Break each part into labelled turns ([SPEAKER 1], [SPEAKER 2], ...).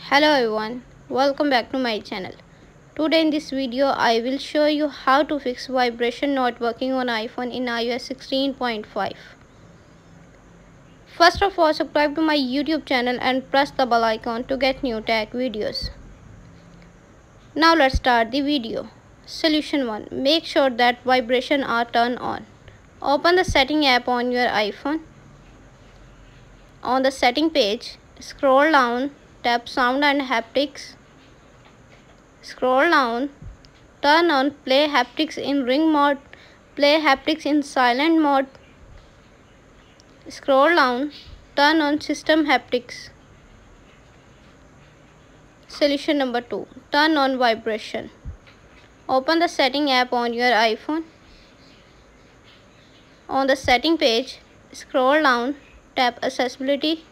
[SPEAKER 1] Hello everyone, welcome back to my channel. Today in this video I will show you how to fix vibration not working on iPhone in iOS 16.5. First of all, subscribe to my YouTube channel and press the bell icon to get new tech videos. Now let's start the video. Solution 1. Make sure that vibration are turned on. Open the setting app on your iPhone. On the setting page, scroll down, tap Sound and Haptics. Scroll down, turn on Play Haptics in ring mode, Play Haptics in silent mode. Scroll down, turn on System Haptics. Solution number 2. Turn on vibration. Open the setting app on your iPhone. On the setting page, scroll down, tap Accessibility.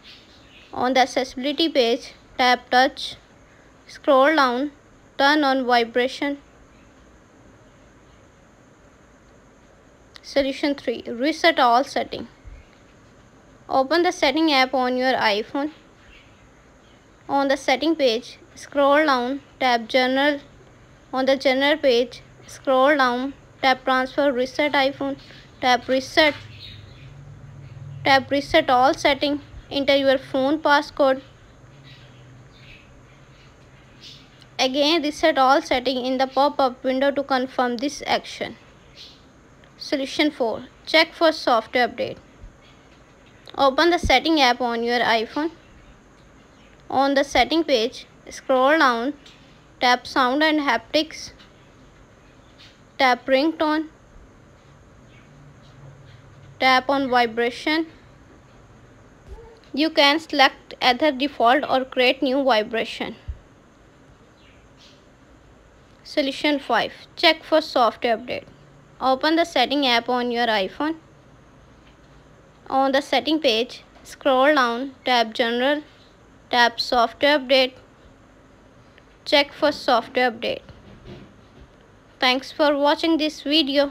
[SPEAKER 1] On the Accessibility page, tap Touch. Scroll down, turn on vibration. Solution 3. Reset all settings. Open the setting app on your iPhone. On the setting page, scroll down, tap General. On the General page, scroll down, tap Transfer Reset iPhone. Tap Reset all settings. Enter your phone passcode. Again, reset all settings in the pop-up window to confirm this action. Solution 4. Check for software update. Open the setting app on your iPhone. On the setting page, scroll down, tap Sound and Haptics. Tap Ringtone. Tap on vibration. You can select either default or create new vibration. Solution 5. Check for software update. Open the setting app on your iPhone. On the setting page, scroll down, tap General, tap Software Update. Check for software update. Thanks for watching this video.